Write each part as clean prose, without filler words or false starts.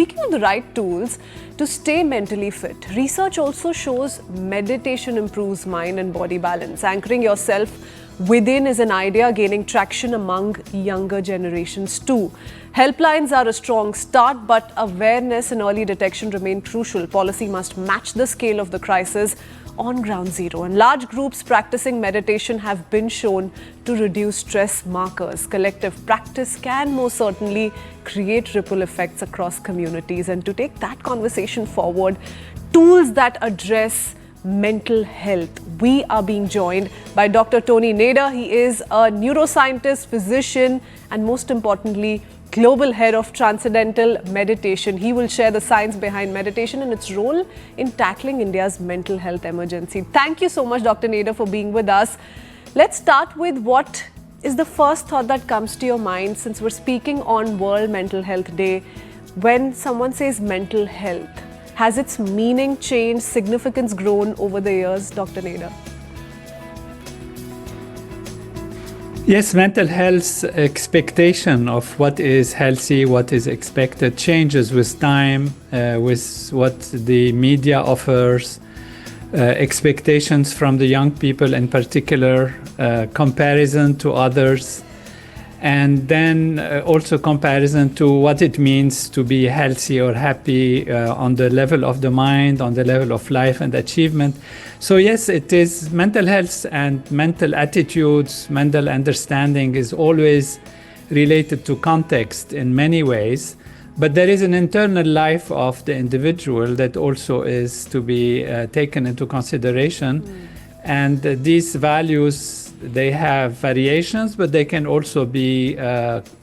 speaking of the right tools to stay mentally fit, research also shows meditation improves mind and body balance. Anchoring yourself within is an idea gaining traction among younger generations too. Helplines are a strong start, but awareness and early detection remain crucial. Policy must match the scale of the crisis on ground zero. And large groups practicing meditation have been shown to reduce stress markers. Collective practice can most certainly create ripple effects across communities. And to take that conversation forward, tools that address mental health. We are being joined by Dr. Tony Nader. He is a neuroscientist, physician, and most importantly, global head of transcendental meditation. He will share the science behind meditation and its role in tackling India's mental health emergency. Thank you so much, Dr. Nader, for being with us. Let's start with what is the first thought that comes to your mind since we're speaking on World Mental Health Day. When someone says mental health, has its meaning changed, significance grown over the years, Dr. Nader? Yes, mental health expectation of what is healthy, what is expected changes with time, with what the media offers, expectations from the young people in particular, comparison to others, and then also comparison to what it means to be healthy or happy on the level of the mind, on the level of life and achievement. So yes, it is mental health and mental attitudes, mental understanding is always related to context in many ways, but there is an internal life of the individual that also is to be taken into consideration. And these values, they have variations, but they can also be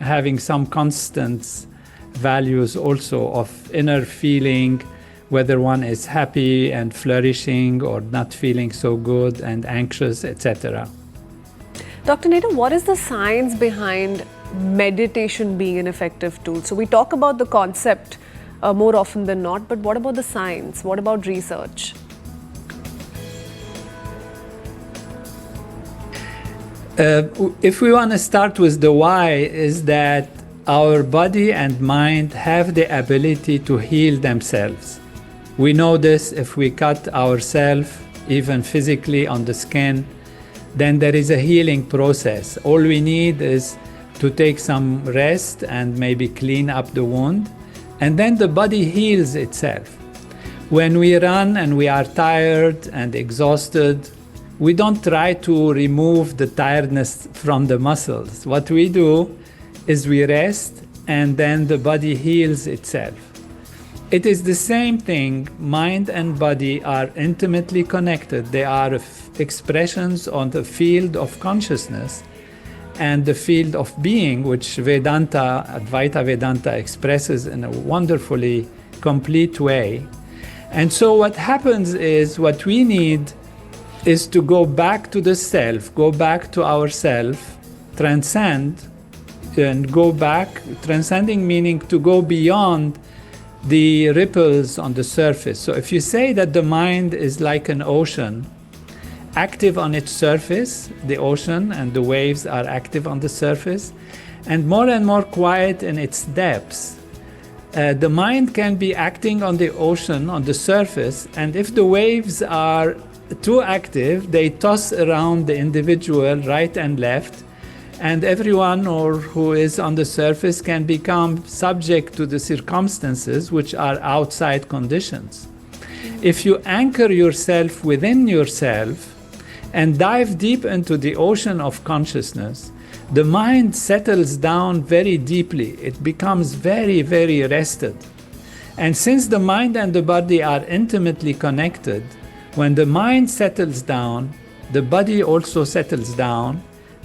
having some constant values also of inner feeling, whether one is happy and flourishing or not feeling so good and anxious, etc. Dr. Nader, what is the science behind meditation being an effective tool? So we talk about the concept more often than not, but what about the science? What about research? If we want to start with the why, is that our body and mind have the ability to heal themselves. We know this if we cut ourselves, even physically on the skin, then there is a healing process. All we need is to take some rest and maybe clean up the wound, and then the body heals itself. When we run and we are tired and exhausted, we don't try to remove the tiredness from the muscles. What we do is we rest and then the body heals itself. It is the same thing. Mind and body are intimately connected. They are expressions on the field of consciousness and the field of being, which Vedanta, Advaita Vedanta expresses in a wonderfully complete way. And so what happens is what we need is to go back to the self, go back to ourself, transcend, and go back, transcending meaning to go beyond the ripples on the surface. So if you say that the mind is like an ocean, active on its surface, the ocean and the waves are active on the surface, and more quiet in its depths, the mind can be acting on the ocean, on the surface, and if the waves are too active, they toss around the individual right and left, and everyone who is on the surface can become subject to the circumstances which are outside conditions. If you anchor yourself within yourself and dive deep into the ocean of consciousness, the mind settles down very deeply. It becomes very, very rested. And since the mind and the body are intimately connected, when the mind settles down, the body also settles down.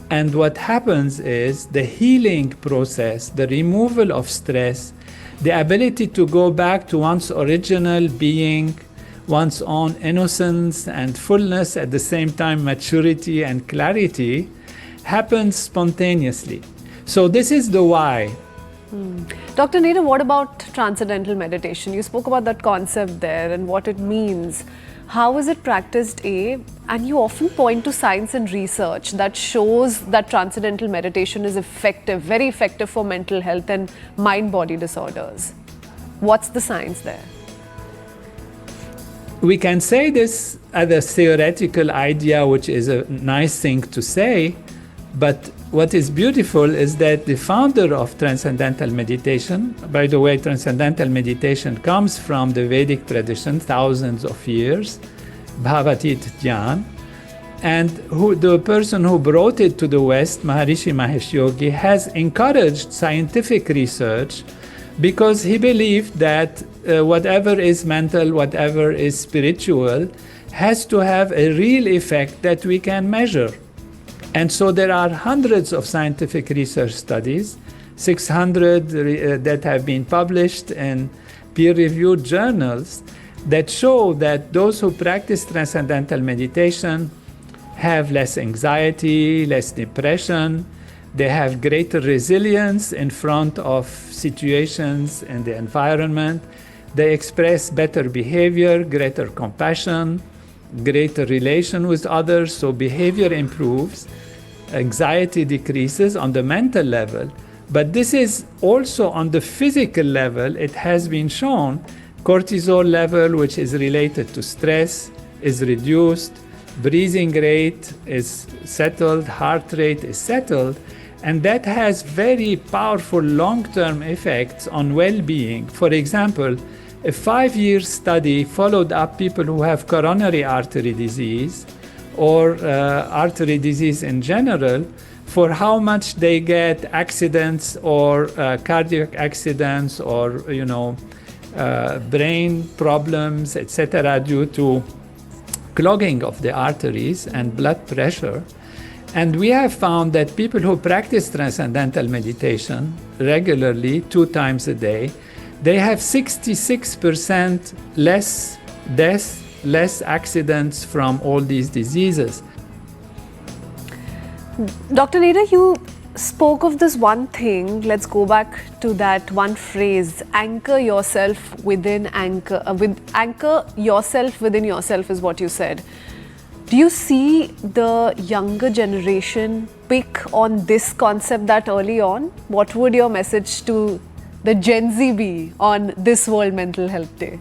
And what happens is the healing process, the removal of stress, the ability to go back to one's original being, one's own innocence and fullness, at the same time maturity and clarity, happens spontaneously. So this is the why. Dr. Nader, what about transcendental meditation? You spoke about that concept there and what it means. How is it practiced, A? And you often point to science and research that shows that transcendental meditation is effective, very effective for mental health and mind-body disorders. What's the science there? We can say this as a theoretical idea, which is a nice thing to say, but what is beautiful is that the founder of Transcendental Meditation, by the way, Transcendental Meditation comes from the Vedic tradition, thousands of years, Bhagavad Dhyan, and the person who brought it to the West, Maharishi Mahesh Yogi, has encouraged scientific research because he believed that whatever is mental, whatever is spiritual, has to have a real effect that we can measure. And so there are hundreds of scientific research studies, 600 that have been published in peer-reviewed journals that show that those who practice transcendental meditation have less anxiety, less depression, they have greater resilience in front of situations in the environment. They express better behavior, greater compassion, greater relation with others, so behavior improves, anxiety decreases on the mental level. But this is also on the physical level. It has been shown cortisol level, which is related to stress, is reduced, breathing rate is settled, heart rate is settled, and that has very powerful long-term effects on well-being. For example, a 5-year study followed up people who have coronary artery disease or artery disease in general for how much they get accidents or cardiac accidents or brain problems, etc., due to clogging of the arteries and blood pressure. And we have found that people who practice transcendental meditation regularly 2 times a day, they have 66% less deaths, less accidents from all these diseases. Dr. Nader, you spoke of this one thing. Let's go back to that one phrase, anchor yourself within anchor yourself within yourself is what you said. Do you see the younger generation pick on this concept that early on? What would your message to the Gen Z be on this World Mental Health Day?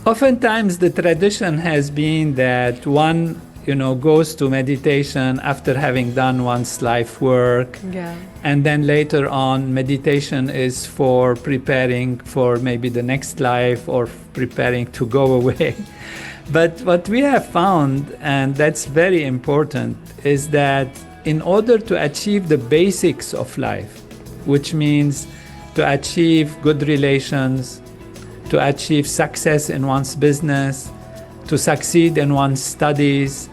Oftentimes the tradition has been that one goes to meditation after having done one's life work. Yeah. And then later on, meditation is for preparing for maybe the next life or preparing to go away. But what we have found, and that's very important, is that in order to achieve the basics of life, which means to achieve good relations, to achieve success in one's business, to succeed in one's studies,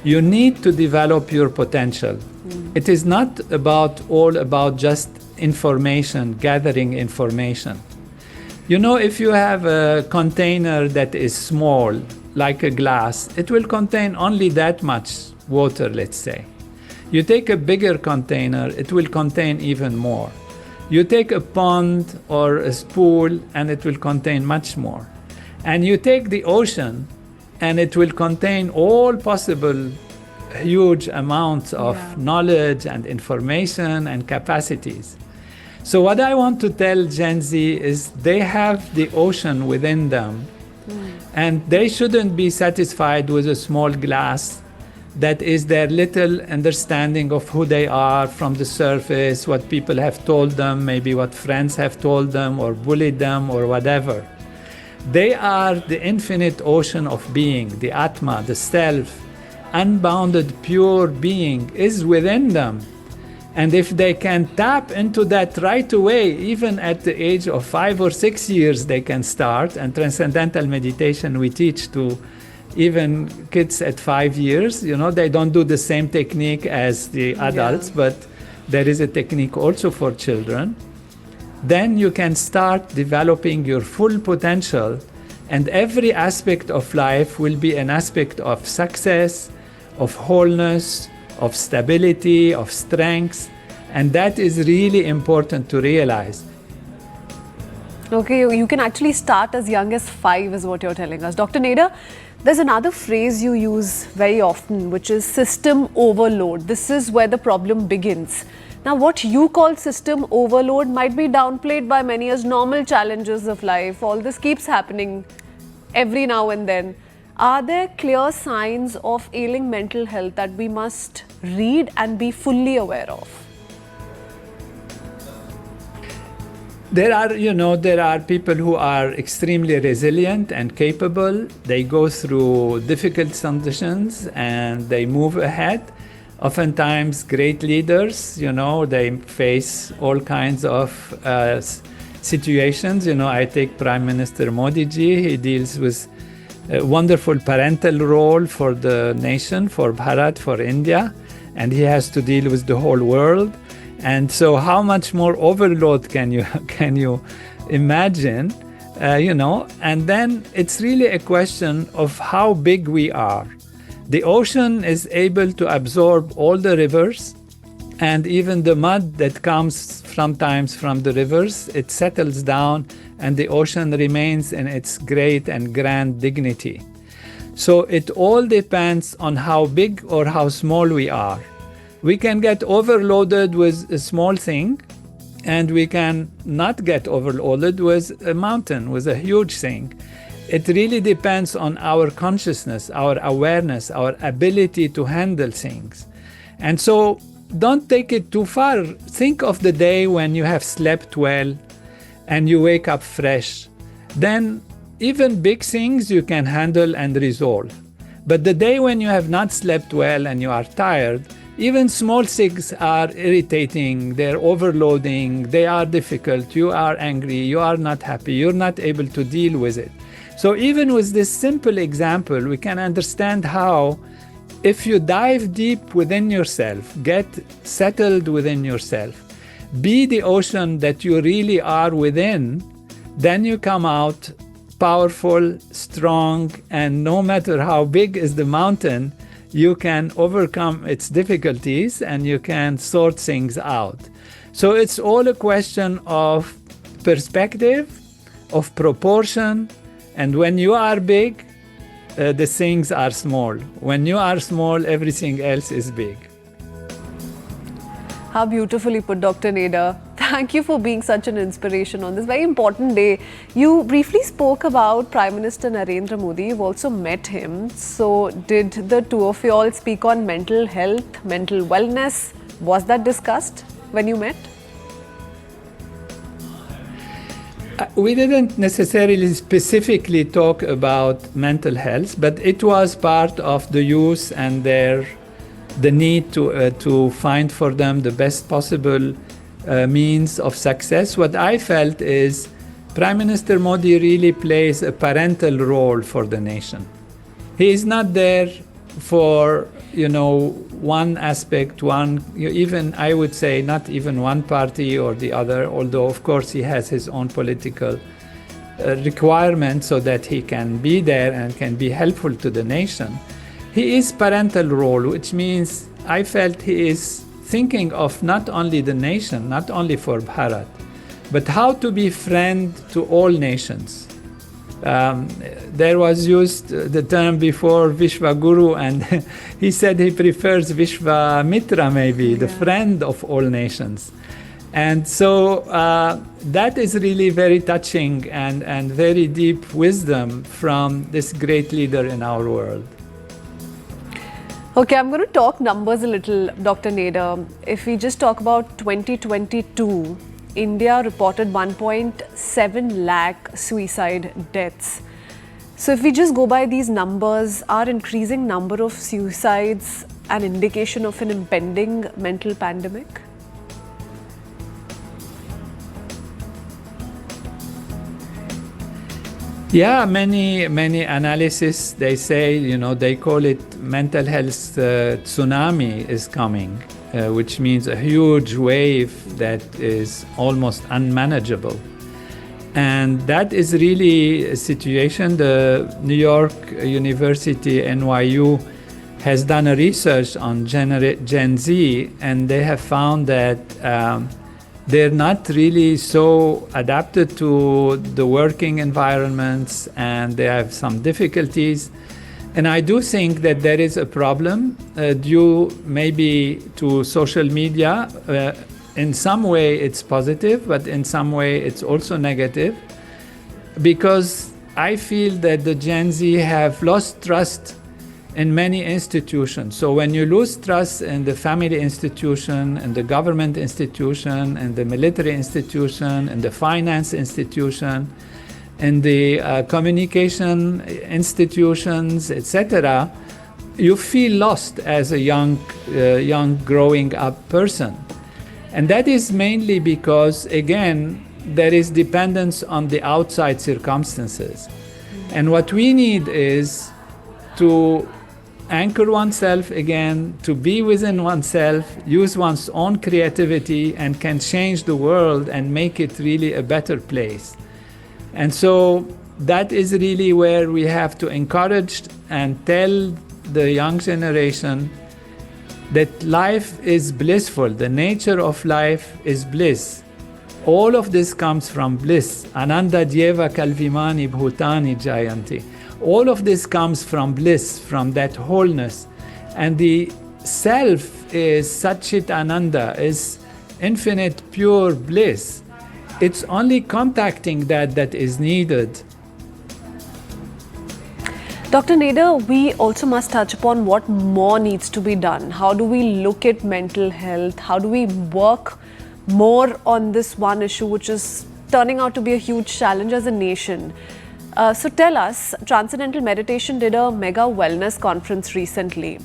you need to develop your potential. It is not all about just information, gathering information. If you have a container that is small, like a glass, it will contain only that much water, let's say. You take a bigger container, it will contain even more. You take a pond or a pool, and it will contain much more. And you take the ocean, and it will contain all possible huge amounts of knowledge and information and capacities. So what I want to tell Gen Z is they have the ocean within them, and they shouldn't be satisfied with a small glass that is their little understanding of who they are from the surface, what people have told them, maybe what friends have told them or bullied them or whatever. They are the infinite ocean of being, the Atma, the self, unbounded pure being is within them. And if they can tap into that right away, even at the age of 5 or 6 years, they can start. And transcendental meditation we teach to even kids at 5 years. They don't do the same technique as the adults, but there is a technique also for children. Then you can start developing your full potential, and every aspect of life will be an aspect of success, of wholeness, of stability, of strength, and that is really important to realize. Okay, you can actually start as young as 5 is what you're telling us. Dr. Nader, there's another phrase you use very often, which is system overload. This is where the problem begins. Now, what you call system overload might be downplayed by many as normal challenges of life. All this keeps happening every now and then. Are there clear signs of ailing mental health that we must read and be fully aware of? There are people who are extremely resilient and capable. They go through difficult conditions and they move ahead. Oftentimes, great leaders, they face all kinds of situations. I take Prime Minister Modi ji. He deals with a wonderful parental role for the nation, for Bharat, for India, and he has to deal with the whole world. And so how much more overload can you imagine, And then it's really a question of how big we are. The ocean is able to absorb all the rivers, and even the mud that comes sometimes from the rivers, it settles down and the ocean remains in its great and grand dignity. So it all depends on how big or how small we are. We can get overloaded with a small thing, and we can not get overloaded with a mountain, with a huge thing. It really depends on our consciousness, our awareness, our ability to handle things. And so don't take it too far. Think of the day when you have slept well and you wake up fresh. Then even big things you can handle and resolve. But the day when you have not slept well and you are tired, even small things are irritating, they're overloading, they are difficult, you are angry, you are not happy, you're not able to deal with it. So even with this simple example, we can understand how if you dive deep within yourself, get settled within yourself, be the ocean that you really are within, then you come out powerful, strong, and no matter how big is the mountain, you can overcome its difficulties and you can sort things out. So it's all a question of perspective, of proportion, and when you are big, the things are small. When you are small, everything else is big. How beautifully put, Dr. Nader. Thank you for being such an inspiration on this very important day. You briefly spoke about Prime Minister Narendra Modi. You've also met him. So did the two of you all speak on mental health, mental wellness? Was that discussed when you met? We didn't necessarily specifically talk about mental health, but it was part of the youth and the need to find for them the best possible means of success. What I felt is Prime Minister Modi really plays a parental role for the nation. He is not there for, one aspect, even I would say not even one party or the other, although of course he has his own political requirements so that he can be there and can be helpful to the nation. He is parental role, which means I felt he is thinking of not only the nation, not only for Bharat, but how to be friend to all nations. There was used the term before Vishwa Guru, and he said he prefers Vishwa Mitra, maybe, the friend of all nations. And so that is really very touching and very deep wisdom from this great leader in our world. Okay, I'm going to talk numbers a little, Dr. Nader. If we just talk about 2022, India reported 1.7 lakh suicide deaths. So if we just go by these numbers, are increasing number of suicides an indication of an impending mental pandemic? Yeah, many analysis, they say, they call it mental health tsunami is coming, which means a huge wave that is almost unmanageable. And that is really a situation. The New York University, NYU, has done a research on Gen Z, and they have found that they're not really so adapted to the working environments, and they have some difficulties. And I do think that there is a problem due maybe to social media, in some way it's positive, but in some way it's also negative, because I feel that the Gen Z have lost trust in many institutions. So when you lose trust in the family institution, and the government institution, and the military institution, and the finance institution, and the communication institutions, etc., you feel lost as a young growing up person. And that is mainly because, again, there is dependence on the outside circumstances. And what we need is to anchor oneself again, to be within oneself, use one's own creativity, and can change the world and make it really a better place. And so that is really where we have to encourage and tell the young generation that life is blissful. The nature of life is bliss. All of this comes from bliss. Ananda Dhyeva Kalvimani Bhutani Jayanti. All of this comes from bliss, from that wholeness. And the self is Satchit Ananda, is infinite pure bliss. It's only contacting that is needed. Dr. Nader, we also must touch upon what more needs to be done. How do we look at mental health? How do we work more on this one issue, which is turning out to be a huge challenge as a nation? So tell us, Transcendental Meditation did a mega wellness conference recently.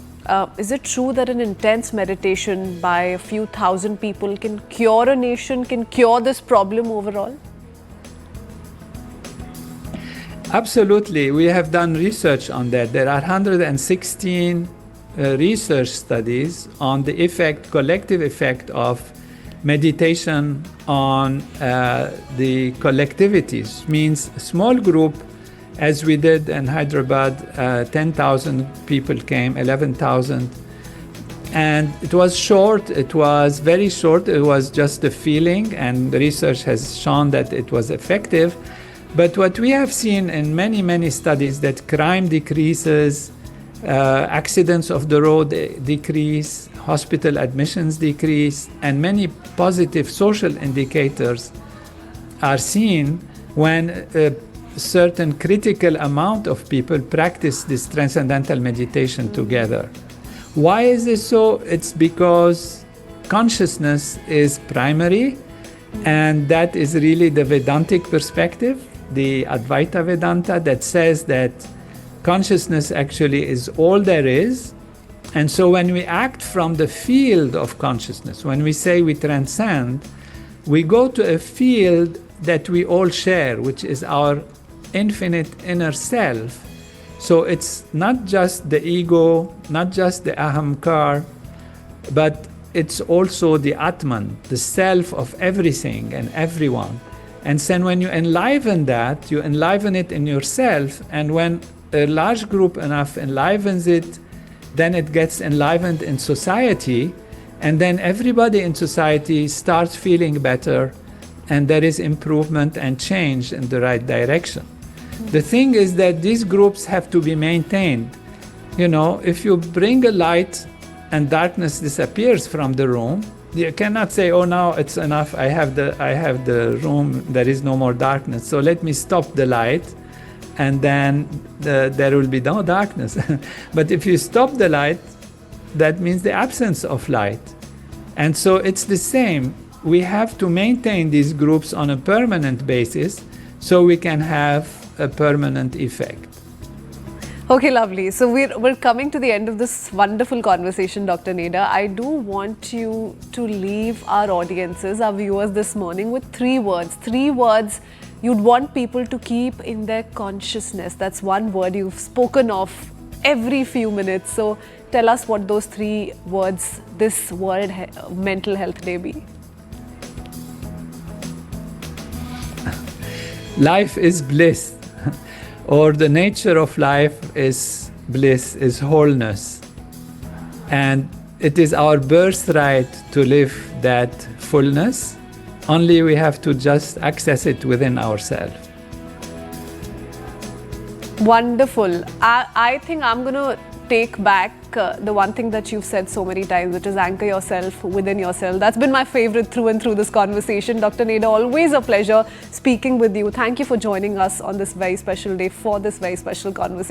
Is it true that an intense meditation by a few thousand people can cure a nation, can cure this problem overall? Absolutely. We have done research on that. There are 116 research studies on the collective effect of meditation on the collectivities. Means a small group, as we did in Hyderabad, 10,000 people came, 11,000. And it was short, it was very short, it was just a feeling, and the research has shown that it was effective. But what we have seen in many, many studies, that crime decreases, accidents of the road decrease, hospital admissions decrease, and many positive social indicators are seen when a certain critical amount of people practice this transcendental meditation together. Why is this so? It's because consciousness is primary, and that is really the Vedantic perspective, the Advaita Vedanta, that says that consciousness actually is all there is. And so when we act from the field of consciousness, when we say we transcend, we go to a field that we all share, which is our infinite inner self. So it's not just the ego, not just the ahamkar, but it's also the Atman, the self of everything and everyone. And then when you enliven that, you enliven it in yourself, and when a large group enough enlivens it, then it gets enlivened in society, and then everybody in society starts feeling better, and there is improvement and change in the right direction. The thing is that these groups have to be maintained. You know, if you bring a light and darkness disappears from the room, you cannot say, oh, now it's enough, I have the room, there is no more darkness, so let me stop the light, and then there will be no darkness. But if you stop the light, that means the absence of light. And so it's the same. We have to maintain these groups on a permanent basis so we can have a permanent effect. Okay, lovely. So we're coming to the end of this wonderful conversation, Dr. Nader. I do want you to leave our audiences, our viewers this morning, with 3 words. 3 words you'd want people to keep in their consciousness. That's one word you've spoken of every few minutes. So tell us what those 3 words this World Mental Health Day be. Life is bliss. Or the nature of life is bliss, is wholeness. And it is our birthright to live that fullness. Only we have to just access it within ourselves. Wonderful. I think I'm going to take back the one thing that you've said so many times, which is anchor yourself within yourself. That's been my favorite through and through this conversation. Dr. Nader, always a pleasure speaking with you. Thank you for joining us on this very special day for this very special conversation.